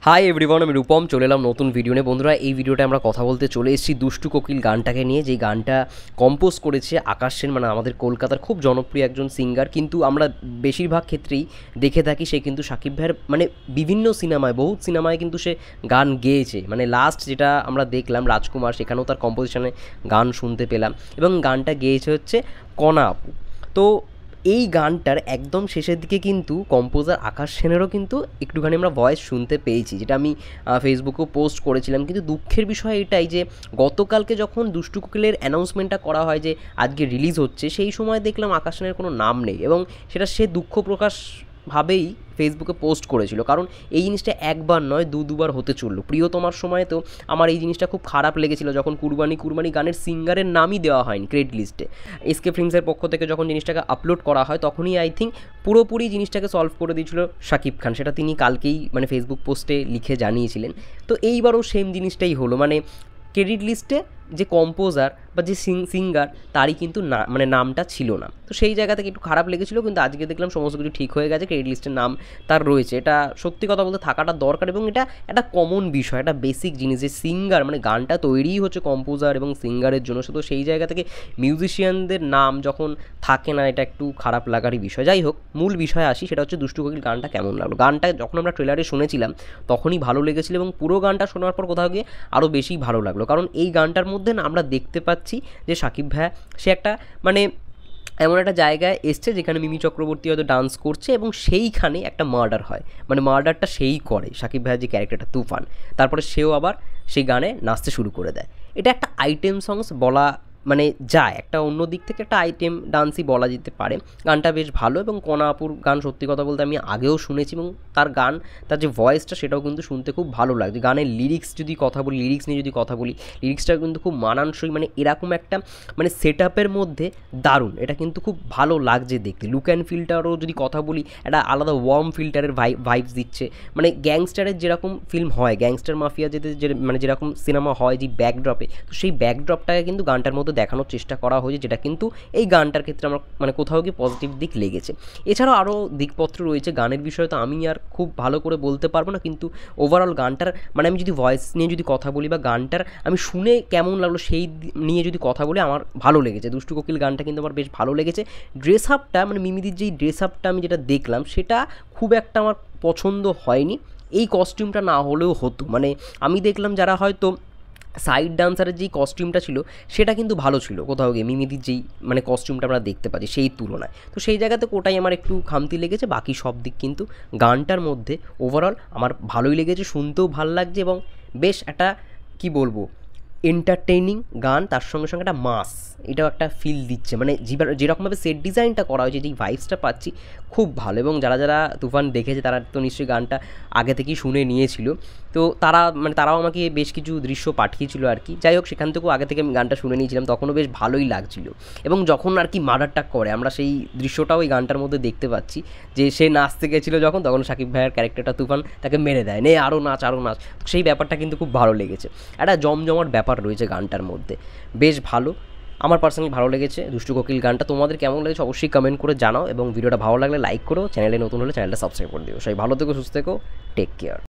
Hi everyone, আমি রূপম চলে এলাম নতুন ভিডিও নিয়ে। বন্ধুরা, এই ভিডিওটা আমরা কথা বলতে চলে এসেছি দুষ্টু কোকিল গানটাকে নিয়ে, যেই গানটা কম্পোজ করেছে আকাশ সেন, মানে আমাদের কলকাতার খুব জনপ্রিয় একজন সিঙ্গার। কিন্তু আমরা বেশিরভাগ ক্ষেত্রেই দেখে থাকি সে কিন্তু শাকিব ভাইয়ের মানে বিভিন্ন সিনেমায়, বহুত সিনেমায় কিন্তু সে গান গেয়েছে। মানে লাস্ট যেটা আমরা দেখলাম রাজকুমার, সেখানেও তার কম্পোজিশনে গান শুনতে পেলাম এবং গানটা গেয়েছে হচ্ছে কণা আপু। তো এই গানটার একদম শেষের দিকে কিন্তু কম্পোজার আকাশ সেনেরও কিন্তু একটুখানি আমরা ভয়েস শুনতে পেয়েছি, যেটা আমি ফেসবুকেও পোস্ট করেছিলাম। কিন্তু দুঃখের বিষয় এটাই যে গতকালকে যখন দুষ্টু কোকিলের অ্যানাউন্সমেন্টটা করা হয় যে আজকে রিলিজ হচ্ছে, সেই সময় দেখলাম আকাশ সেনের কোনো নাম নেই এবং সেটা সে দুঃখ প্রকাশ ভাবেই ফেসবুকে পোস্ট করেছিল। কারণ এই জিনিসটা একবার নয় দুবার হতে চললো। প্রিয়তমার সময় তো আমার এই জিনিসটা খুব খারাপ লেগেছিল যখন কুরবানি গানের সিঙ্গারের নামই দেওয়া হয়নি ক্রেডিট লিস্টে। এসকে ফিল্মসের পক্ষ থেকে যখন জিনিসটাকে আপলোড করা হয় তখনই আই থিঙ্ক পুরোপুরি জিনিসটাকে সলভ করে দিয়েছিল শাকিব খান। সেটা তিনি কালকেই মানে ফেসবুক পোস্টে লিখে জানিয়েছিলেন। তো এইবারও সেম জিনিসটাই হলো, মানে ক্রেডিট লিস্টে যে কম্পোজার বা যে সিঙ্গার তারই কিন্তু না মানে নামটা ছিল না। তো সেই জায়গা থেকে একটু খারাপ লেগেছিলো, কিন্তু আজকে দেখলাম সমস্ত কিছু ঠিক হয়ে গেছে, ক্রেডিট লিস্টের নাম তার রয়েছে। এটা সত্যি কথা বলতে থাকাটা দরকার এবং এটা একটা কমন বিষয়, একটা বেসিক জিনিস যে সিঙ্গার মানে গানটা তৈরিই হচ্ছে কম্পোজার এবং সিঙ্গারের জন্য। শুধু সেই জায়গা থেকে মিউজিশিয়ানদের নাম যখন থাকে না, এটা একটু খারাপ লাগারই বিষয়। যাই হোক, মূল বিষয়ে আসি, সেটা হচ্ছে দুষ্টু কোকিল গানটা কেমন লাগলো। গানটা যখন আমরা ট্রেলারে শুনেছিলাম তখনই ভালো লেগেছিলো এবং পুরো গানটা শোনার পর কোথাও গিয়ে আরও বেশি ভালো লাগলো। কারণ এই গানটার মধ্যে না আমরা দেখতে পাচ্ছি যে শাকিব ভাইয়া সে একটা মানে এমন একটা জায়গায় এসছে যেখানে মিমি চক্রবর্তী হয়তো ডান্স করছে এবং সেইখানে একটা মার্ডার হয়, মানে মার্ডারটা সেই করে শাকিব ভাইয়ের যে ক্যারেক্টারটা তুফান, তারপরে সেও আবার সেই গানে নাচতে শুরু করে দেয়। এটা একটা আইটেম সংস বলা মানে যায়, একটা অন্য দিক থেকে একটা আইটেম ডান্সই বলা যেতে পারে। গানটা বেশ ভালো এবং কণা আপুর গান সত্যি কথা বলতে আমি আগেও শুনেছি এবং তার গান, তার যে ভয়েসটা সেটাও কিন্তু শুনতে খুব ভালো লাগছে। গানের লিরিক্স যদি কথা বলি, লিরিক্স নিয়ে যদি কথা বলি, লিরিক্সটা কিন্তু খুব মানানসই, মানে এরকম একটা মানে সেট আপের মধ্যে দারুণ, এটা কিন্তু খুব ভালো লাগছে দেখতে। লুক অ্যান্ড ফিল্টারও যদি কথা বলি, একটা আলাদা ওয়ার্ম ফিল্টারের ভাইবস দিচ্ছে, মানে গ্যাংস্টারের যেরকম ফিল্ম হয়, গ্যাংস্টার মাফিয়া যে মানে যেরকম সিনেমা হয় যে ব্যাকড্রপে, তো সেই ব্যাকড্রপটাকে কিন্তু গানটার মধ্যে দেখানোর চেষ্টা করা হয়েছে, যেটা কিন্তু এই গানটার ক্ষেত্রে আমার মানে কোথাও গিয়ে পজিটিভ দিক লেগেছে। এছাড়াও আরও দিকপত্র রয়েছে গানের বিষয়ে, তো আমি আর খুব ভালো করে বলতে পারবো না, কিন্তু ওভারঅল গানটার মানে আমি যদি ভয়েস নিয়ে যদি কথা বলি বা গানটার আমি শুনে কেমন লাগলো সেই নিয়ে যদি কথা বলি, আমার ভালো লেগেছে। দুষ্টু কোকিল গানটা কিন্তু আমার বেশ ভালো লেগেছে। ড্রেস আপটা মানে মিমিদির যেই ড্রেস আপটা আমি যেটা দেখলাম সেটা খুব একটা আমার পছন্দ হয়নি। এই কস্টিউমটা না হলেও হতো, মানে আমি দেখলাম যারা হয়তো সাইড ডান্সারের যেই কস্টিউমটা ছিল সেটা কিন্তু ভালো ছিল কোথাও গিয়ে মিমিদির যেই মানে কস্টিউমটা আমরা দেখতে পাচ্ছি সেই তুলনায়। তো সেই জায়গাতে ওটাই আমার একটু খামতি লেগেছে। বাকি সব দিক কিন্তু গানটার মধ্যে ওভারঅল আমার ভালোই লেগেছে, শুনতেও ভালো লাগছে এবং বেশ একটা কী বলবো এন্টারটেইনিং গান, তার সঙ্গে সঙ্গে একটা মাস এটাও একটা ফিল দিচ্ছে, মানে যেরকমভাবে সেট ডিজাইনটা করা হয়েছে, যেই ভাইবসটা পাচ্ছি খুব ভালো। এবং যারা যারা তুফান দেখেছে তারা তো নিশ্চয়ই গানটা আগে থেকেই শুনে নিয়েছিল, তো তারাও আমাকে বেশ কিছু দৃশ্য পাঠিয়েছিল আর কি। যাই হোক, সেখান থেকেও আগে থেকে আমি গানটা শুনে নিয়েছিলাম, তখনও বেশ ভালোই লাগছিল। এবং যখন আর কি মার্ডারটা করে আমরা সেই দৃশ্যটাও এই গানটার মধ্যে দেখতে পাচ্ছি, যে সে নাচতে গেছিলো তখন শাকিব ভাইয়ের ক্যারেক্টারটা তুফান তাকে মেরে দেয়, নে আরও নাচ। সেই ব্যাপারটা কিন্তু খুব ভালো লেগেছে, একটা জমজমাট ব্যাপার রয়েছে গানটার মধ্যে, বেশ ভালো। আমার পার্সোনালি ভালো লেগেছে দুষ্টু কোকিল গানটা। তোমাদের কেমন লেগেছে অবশ্যই কমেন্ট করে জানাও এবং ভিডিওটা ভালো লাগলে লাইক করো, চ্যানেলে নতুন হলে চ্যানেলটা সাবস্ক্রাইব করে দিও। সবাই ভালো থেকো, সুস্থ থেকো, টেক কেয়ার।